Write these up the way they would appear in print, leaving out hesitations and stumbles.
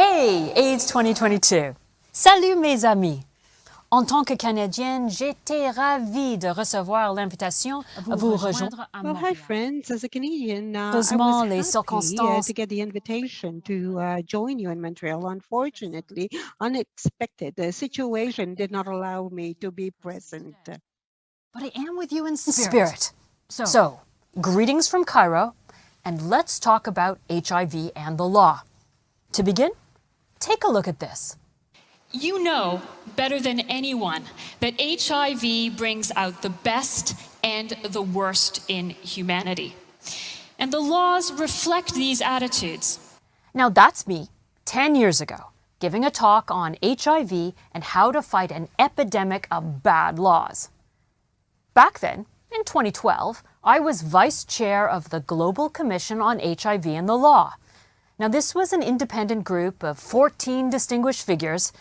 Hey, AIDS 2022! Salut mes amis! En tant que Canadienne, j'étais ravie de recevoir l'invitation à vous rejoindre à Well, hi, Montréal. friends. As a Canadian, I was Heureusement, les happy circonstances to get the invitation to join you in Montreal. Unfortunately, unexpected, the situation did not allow me to be present. but I am with you in spirit. So, greetings from Cairo, and let's talk about HIV and the law. To begin, take a look at this. You know better than anyone that HIV brings out the best and the worst in humanity. And the laws reflect these attitudes. Now that's me, 10 years ago, giving a talk on HIV and how to fight an epidemic of bad laws. Back then, in 2012, I was vice chair of the Global Commission on HIV and the Law. Now this was an independent group of 14 distinguished figures,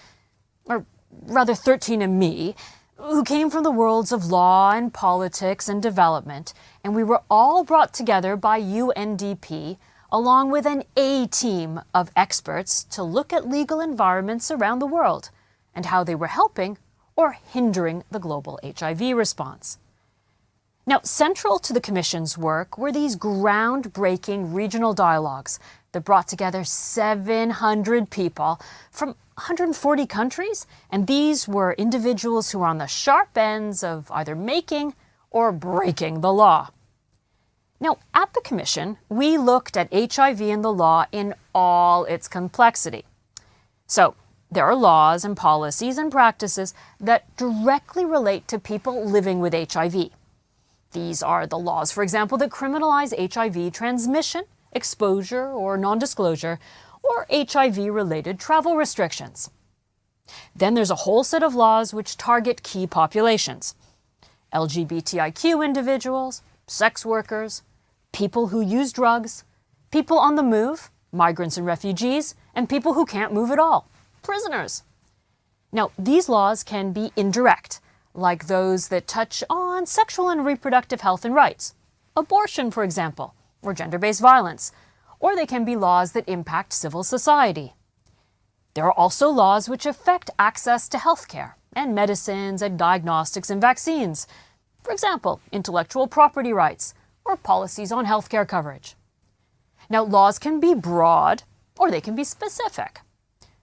or rather 13 and me, who came from the worlds of law and politics and development, and we were all brought together by UNDP along with an A-team of experts to look at legal environments around the world and how they were helping or hindering the global HIV response. Now, central to the Commission's work were these groundbreaking regional dialogues that brought together 700 people from 140 countries, and these were individuals who were on the sharp ends of either making or breaking the law. Now, at the Commission, we looked at HIV and the law in all its complexity. So, there are laws and policies and practices that directly relate to people living with HIV. These are the laws, for example, that criminalize HIV transmission, exposure, or non-disclosure, or HIV-related travel restrictions. Then there's a whole set of laws which target key populations: LGBTIQ individuals, sex workers, people who use drugs, people on the move, migrants and refugees, and people who can't move at all, prisoners. Now, these laws can be indirect, like those that touch on sexual and reproductive health and rights, abortion, for example, or gender-based violence, or they can be laws that impact civil society. There are also laws which affect access to healthcare and medicines and diagnostics and vaccines, for example, intellectual property rights or policies on healthcare coverage. Now, laws can be broad or they can be specific.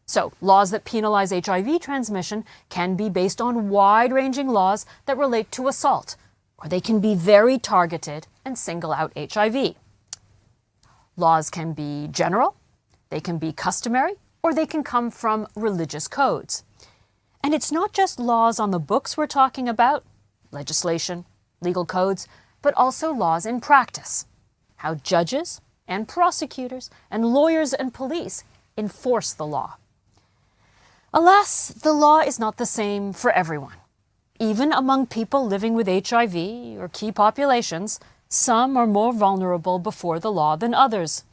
So, laws that penalize HIV transmission can be based on wide-ranging laws that relate to assault, or they can be very targeted and single out HIV. Laws can be general, they can be customary, or they can come from religious codes. And it's not just laws on the books we're talking about, legislation, legal codes, but also laws in practice, how judges and prosecutors and lawyers and police enforce the law. Alas, the law is not the same for everyone. Even among people living with HIV or key populations, some are more vulnerable before the law than others.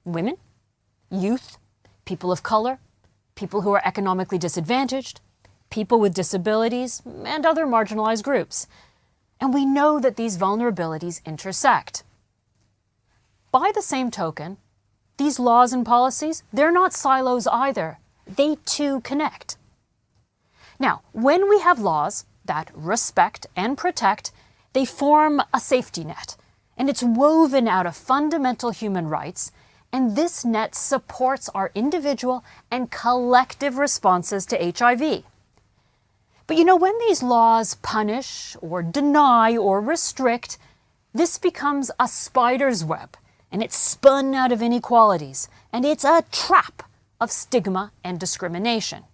Women, youth, people of color, people who are economically disadvantaged, people with disabilities, and other marginalized groups. And we know that these vulnerabilities intersect. By the same token, these laws and policies, they're not silos either. They too connect. Now, when we have laws that respect and protect, they form a safety net, and it's woven out of fundamental human rights, and this net supports our individual and collective responses to HIV. But you know, when these laws punish or deny or restrict, this becomes a spider's web, and it's spun out of inequalities, and it's a trap of stigma and discrimination.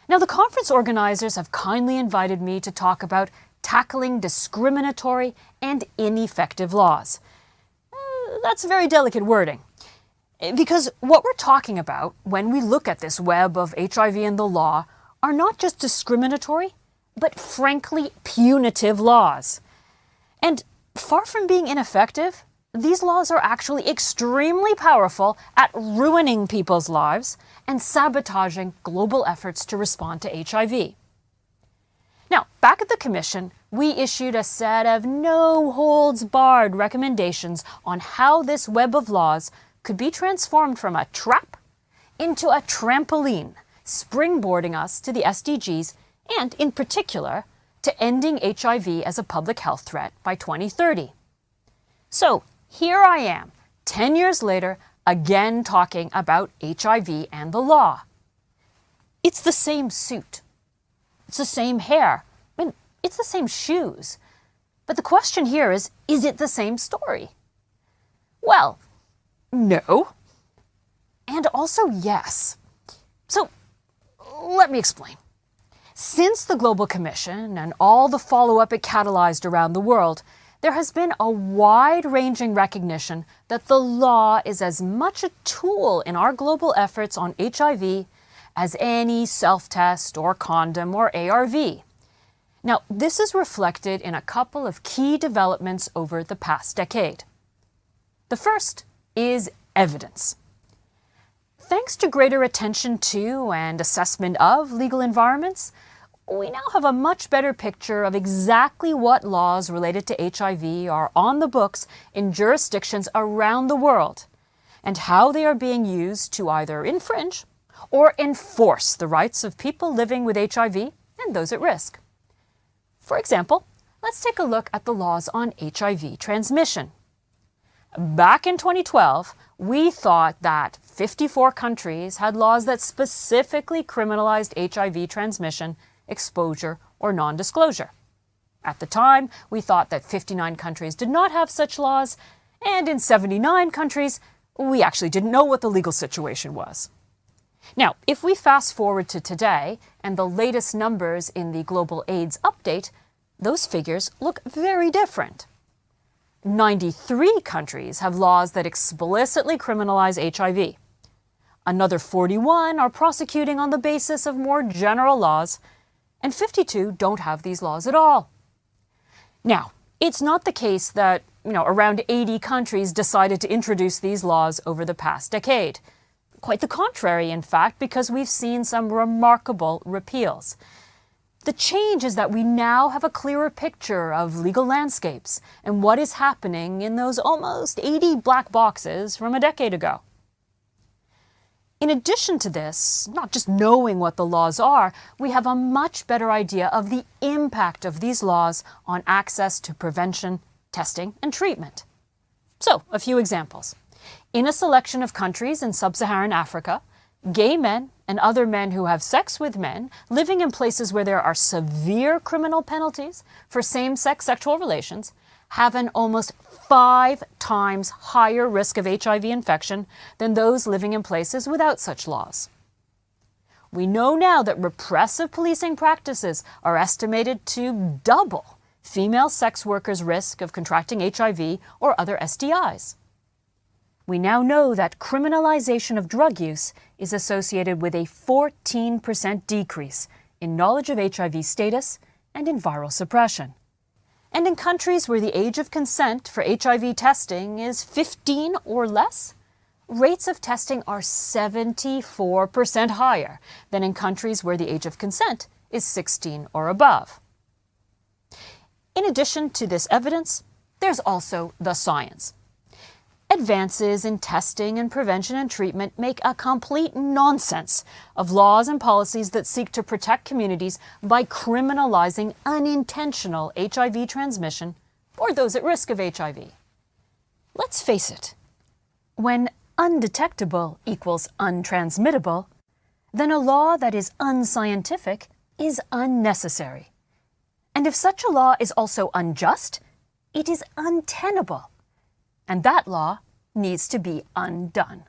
Now, the conference organizers have kindly invited me to talk about tackling discriminatory and ineffective laws. That's very delicate wording, because what we're talking about when we look at this web of HIV and the law are not just discriminatory, but frankly punitive laws. And far from being ineffective, these laws are actually extremely powerful at ruining people's lives and sabotaging global efforts to respond to HIV. Now, back at the Commission, we issued a set of no-holds-barred recommendations on how this web of laws could be transformed from a trap into a trampoline, springboarding us to the SDGs and, in particular, to ending HIV as a public health threat by 2030. So here I am, 10 years later, again talking about HIV and the law. It's the same suit. It's the same hair. I mean, it's the same shoes. But the question here is it the same story? Well, no. And also yes. So let me explain. Since the Global Commission and all the follow-up it catalyzed around the world, there has been a wide-ranging recognition that the law is as much a tool in our global efforts on HIV as any self-test or condom or ARV. Now, this is reflected in a couple of key developments over the past decade. The first is evidence. Thanks to greater attention to and assessment of legal environments, we now have a much better picture of exactly what laws related to HIV are on the books in jurisdictions around the world, and how they are being used to either infringe or enforce the rights of people living with HIV and those at risk. For example, let's take a look at the laws on HIV transmission. Back in 2012, we thought that 54 countries had laws that specifically criminalized HIV transmission, exposure, or non-disclosure. At the time, we thought that 59 countries did not have such laws, and in 79 countries, we actually didn't know what the legal situation was. Now, if we fast forward to today and the latest numbers in the Global AIDS Update, those figures look very different. 93 countries have laws that explicitly criminalize HIV. Another 41 are prosecuting on the basis of more general laws, and 52 don't have these laws at all. Now, it's not the case that, around 80 countries decided to introduce these laws over the past decade. Quite the contrary, in fact, because we've seen some remarkable repeals. The change is that we now have a clearer picture of legal landscapes and what is happening in those almost 80 black boxes from a decade ago. In addition to this, not just knowing what the laws are, we have a much better idea of the impact of these laws on access to prevention, testing, and treatment. So, a few examples. In a selection of countries in sub-Saharan Africa, gay men and other men who have sex with men living in places where there are severe criminal penalties for same-sex sexual relations have an almost 5 times higher risk of HIV infection than those living in places without such laws. We know now that repressive policing practices are estimated to double female sex workers' risk of contracting HIV or other STIs. We now know that criminalization of drug use is associated with a 14% decrease in knowledge of HIV status and in viral suppression. And in countries where the age of consent for HIV testing is 15 or less, rates of testing are 74% higher than in countries where the age of consent is 16 or above. In addition to this evidence, there's also the science. Advances in testing and prevention and treatment make a complete nonsense of laws and policies that seek to protect communities by criminalizing unintentional HIV transmission or those at risk of HIV. Let's face it, when undetectable equals untransmittable, then a law that is unscientific is unnecessary. And if such a law is also unjust, it is untenable. And that law needs to be undone.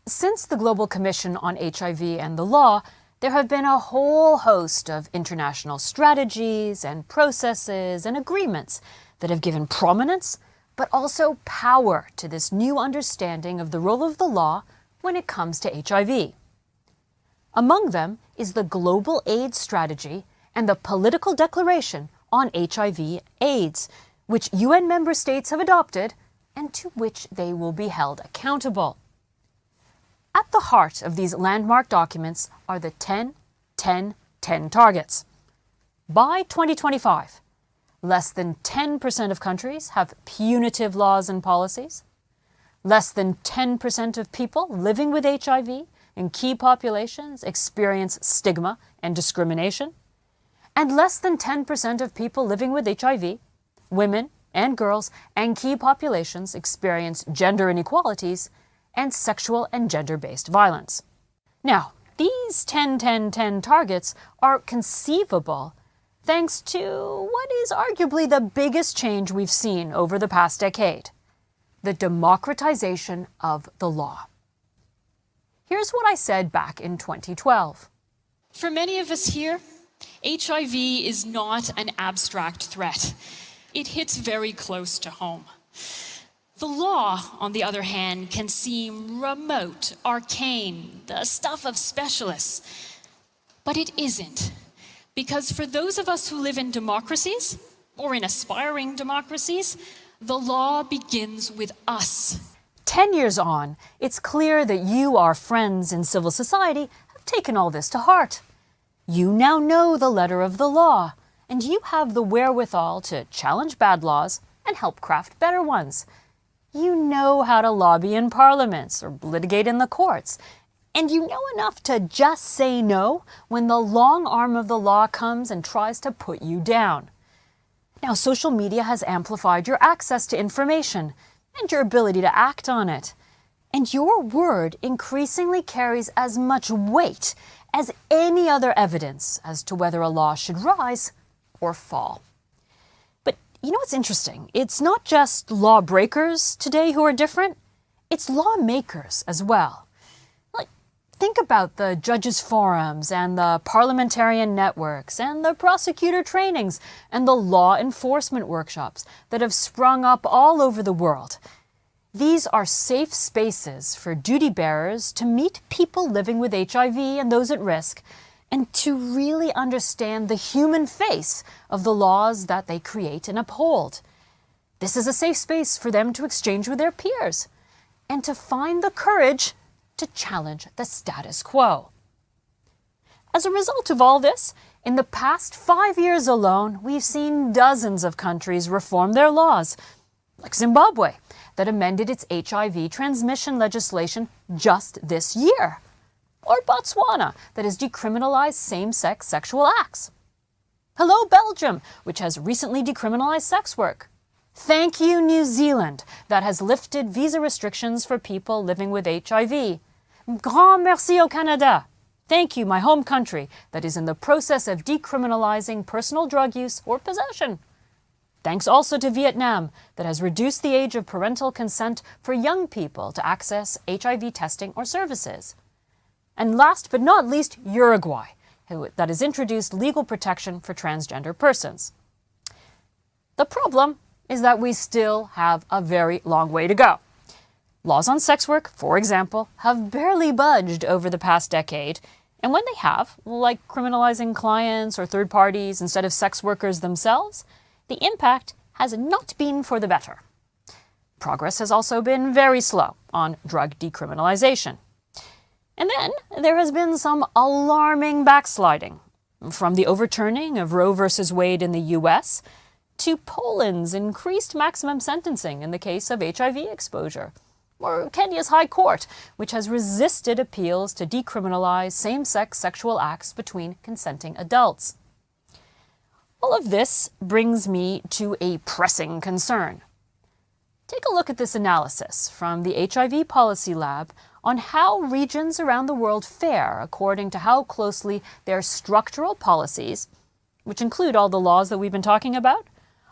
Since the Global Commission on HIV and the law, there have been a whole host of international strategies and processes and agreements that have given prominence, but also power to this new understanding of the role of the law when it comes to HIV. Among them is the Global AIDS Strategy and the Political Declaration on HIV/AIDS, which UN member states have adopted and to which they will be held accountable. At the heart of these landmark documents are the 10-10-10 targets. By 2025, less than 10% of countries have punitive laws and policies. Less than 10% of people living with HIV in key populations experience stigma and discrimination. And less than 10% of people living with HIV, women and girls, and key populations experience gender inequalities and sexual and gender-based violence. Now, these 10-10-10 targets are conceivable thanks to what is arguably the biggest change we've seen over the past decade: the democratization of the law. Here's what I said back in 2012. For many of us here, HIV is not an abstract threat. It hits very close to home. The law, on the other hand, can seem remote, arcane, the stuff of specialists. But it isn't. Because for those of us who live in democracies, or in aspiring democracies, the law begins with us. 10 years on, it's clear that you, our friends in civil society, have taken all this to heart. You now know the letter of the law, and you have the wherewithal to challenge bad laws and help craft better ones. You know how to lobby in parliaments or litigate in the courts, and you know enough to just say no when the long arm of the law comes and tries to put you down. Now, social media has amplified your access to information and your ability to act on it. And your word increasingly carries as much weight as any other evidence as to whether a law should rise or fall. But you know what's interesting? It's not just lawbreakers today who are different, it's lawmakers as well. Think about the judges' forums and the parliamentarian networks and the prosecutor trainings and the law enforcement workshops that have sprung up all over the world. These are safe spaces for duty bearers to meet people living with HIV and those at risk, and to really understand the human face of the laws that they create and uphold. This is a safe space for them to exchange with their peers and to find the courage to challenge the status quo. As a result of all this, in the past 5 years alone, we've seen dozens of countries reform their laws, like Zimbabwe, that amended its HIV transmission legislation just this year, or Botswana, that has decriminalized same-sex sexual acts. Hello, Belgium, which has recently decriminalized sex work. Thank you, New Zealand, that has lifted visa restrictions for people living with HIV. Grand merci au Canada. Thank you, my home country, that is in the process of decriminalizing personal drug use or possession. Thanks also to Vietnam, that has reduced the age of parental consent for young people to access HIV testing or services. And last but not least, Uruguay, that has introduced legal protection for transgender persons. The problem is that we still have a very long way to go. Laws on sex work, for example, have barely budged over the past decade, and when they have, like criminalizing clients or third parties instead of sex workers themselves, the impact has not been for the better. Progress has also been very slow on drug decriminalization. And then there has been some alarming backsliding, from the overturning of Roe v. Wade in the US to Poland's increased maximum sentencing in the case of HIV exposure, or Kenya's High Court, which has resisted appeals to decriminalize same-sex sexual acts between consenting adults. All of this brings me to a pressing concern. Take a look at this analysis from the HIV Policy Lab on how regions around the world fare according to how closely their structural policies, which include all the laws that we've been talking about,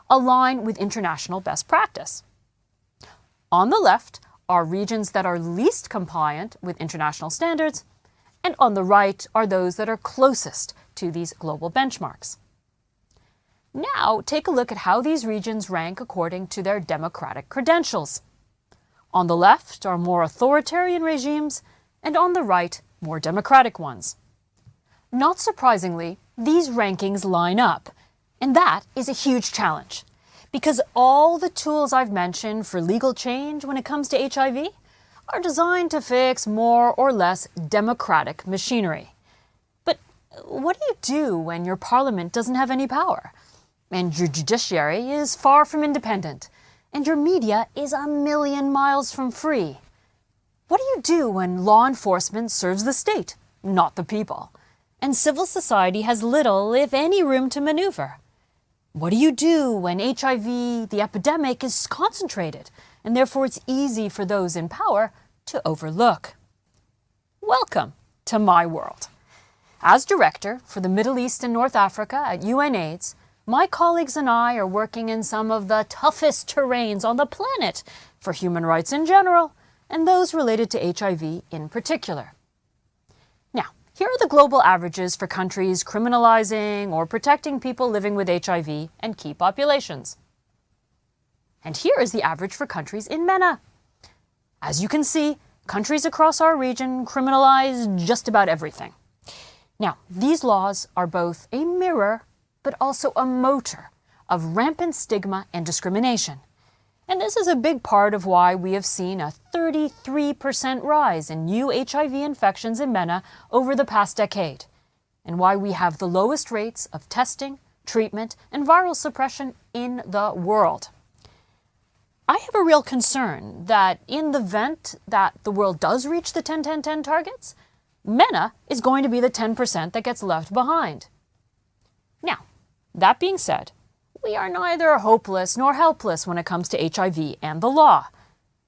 align with international best practice. On the left are regions that are least compliant with international standards, and on the right are those that are closest to these global benchmarks. Now, take a look at how these regions rank according to their democratic credentials. On the left are more authoritarian regimes, and on the right, more democratic ones. Not surprisingly, these rankings line up, and that is a huge challenge, because all the tools I've mentioned for legal change when it comes to HIV are designed to fix more or less democratic machinery. But what do you do when your parliament doesn't have any power, and your judiciary is far from independent, and your media is a million miles from free. What do you do when law enforcement serves the state, not the people, and civil society has little, if any, room to maneuver? What do you do when HIV, the epidemic, is concentrated, and therefore it's easy for those in power to overlook? Welcome to my world. As director for the Middle East and North Africa at UNAIDS, my colleagues and I are working in some of the toughest terrains on the planet for human rights in general, and those related to HIV in particular. Now, here are the global averages for countries criminalizing or protecting people living with HIV and key populations. And here is the average for countries in MENA. As you can see, countries across our region criminalize just about everything. Now, these laws are both a mirror but also a motor of rampant stigma and discrimination. And this is a big part of why we have seen a 33% rise in new HIV infections in MENA over the past decade, and why we have the lowest rates of testing, treatment, and viral suppression in the world. I have a real concern that in the event that the world does reach the 10-10-10 targets, MENA is going to be the 10% that gets left behind. Now, that being said, we are neither hopeless nor helpless when it comes to HIV and the law.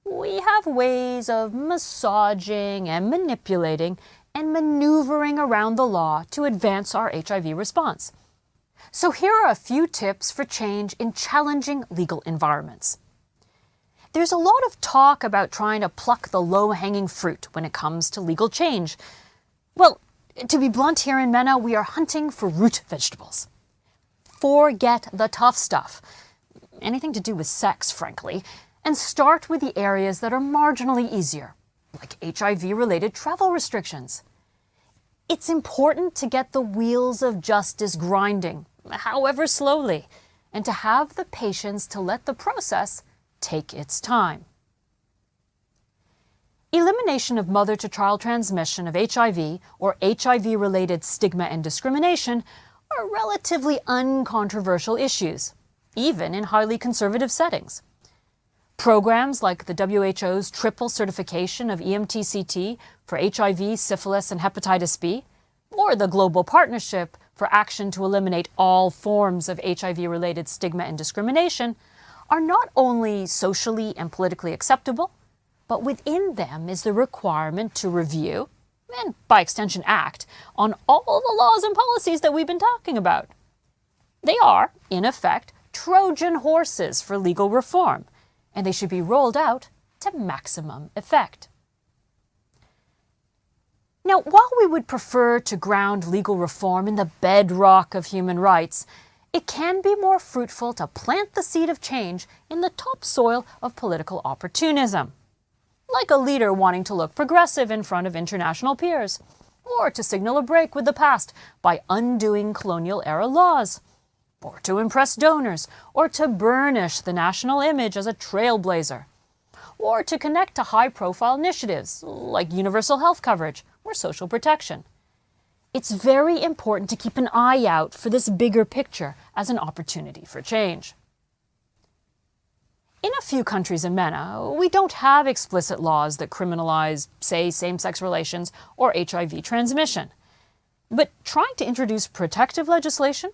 We have ways of massaging and manipulating and maneuvering around the law to advance our HIV response. So here are a few tips for change in challenging legal environments. There's a lot of talk about trying to pluck the low-hanging fruit when it comes to legal change. Well, to be blunt, here in MENA, we are hunting for root vegetables. Forget the tough stuff, anything to do with sex, frankly, and start with the areas that are marginally easier, like HIV-related travel restrictions. It's important to get the wheels of justice grinding, however slowly, and to have the patience to let the process take its time. Elimination of mother-to-child transmission of HIV or HIV-related stigma and discrimination are relatively uncontroversial issues, even in highly conservative settings. Programs like the WHO's triple certification of EMTCT for HIV, syphilis, and hepatitis B, or the Global Partnership for Action to Eliminate All Forms of HIV-related Stigma and Discrimination, are not only socially and politically acceptable, but within them is the requirement to review, and by extension act, on all the laws and policies that we've been talking about. They are, in effect, Trojan horses for legal reform, and they should be rolled out to maximum effect. Now, while we would prefer to ground legal reform in the bedrock of human rights, it can be more fruitful to plant the seed of change in the topsoil of political opportunism, like a leader wanting to look progressive in front of international peers, or to signal a break with the past by undoing colonial-era laws, or to impress donors, or to burnish the national image as a trailblazer, or to connect to high-profile initiatives like universal health coverage or social protection. It's very important to keep an eye out for this bigger picture as an opportunity for change. In a few countries in MENA, we don't have explicit laws that criminalize, say, same-sex relations or HIV transmission. But trying to introduce protective legislation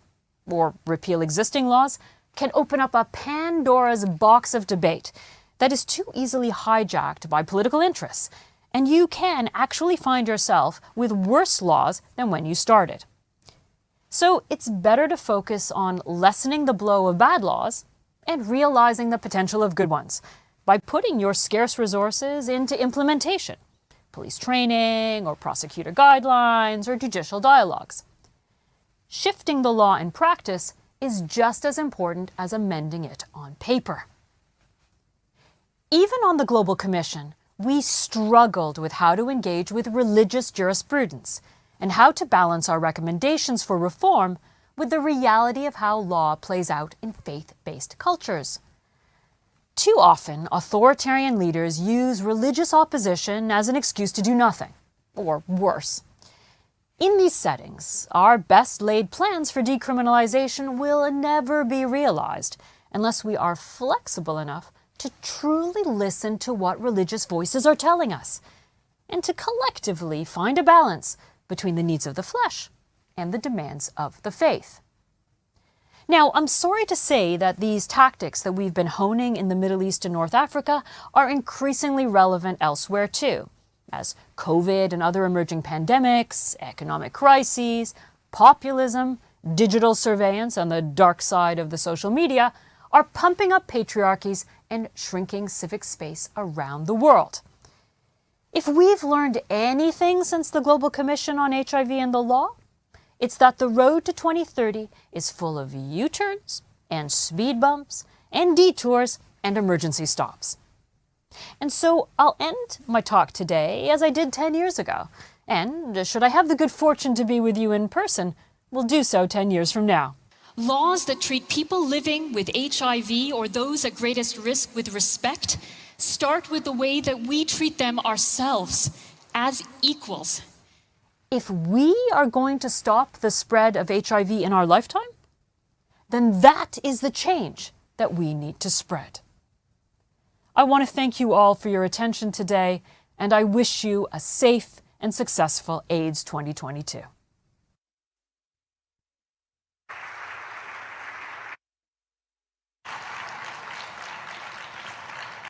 or repeal existing laws can open up a Pandora's box of debate that is too easily hijacked by political interests, and you can actually find yourself with worse laws than when you started. So it's better to focus on lessening the blow of bad laws and realizing the potential of good ones by putting your scarce resources into implementation, police training or prosecutor guidelines or judicial dialogues. Shifting the law in practice is just as important as amending it on paper. Even on the Global Commission, we struggled with how to engage with religious jurisprudence and how to balance our recommendations for reform with the reality of how law plays out in faith-based cultures. Too often, authoritarian leaders use religious opposition as an excuse to do nothing, or worse. In these settings, our best-laid plans for decriminalization will never be realized unless we are flexible enough to truly listen to what religious voices are telling us, and to collectively find a balance between the needs of the flesh and the demands of the faith. Now, I'm sorry to say that these tactics that we've been honing in the Middle East and North Africa are increasingly relevant elsewhere too, as COVID and other emerging pandemics, economic crises, populism, digital surveillance on the dark side of the social media are pumping up patriarchies and shrinking civic space around the world. If we've learned anything since the Global Commission on HIV and the Law, it's that the road to 2030 is full of U-turns and speed bumps and detours and emergency stops. And so I'll end my talk today as I did 10 years ago. And should I have the good fortune to be with you in person, we'll do so 10 years from now. Laws that treat people living with HIV or those at greatest risk with respect start with the way that we treat them ourselves as equals. If we are going to stop the spread of HIV in our lifetime, then that is the change that we need to spread. I want to thank you all for your attention today, and I wish you a safe and successful AIDS 2022.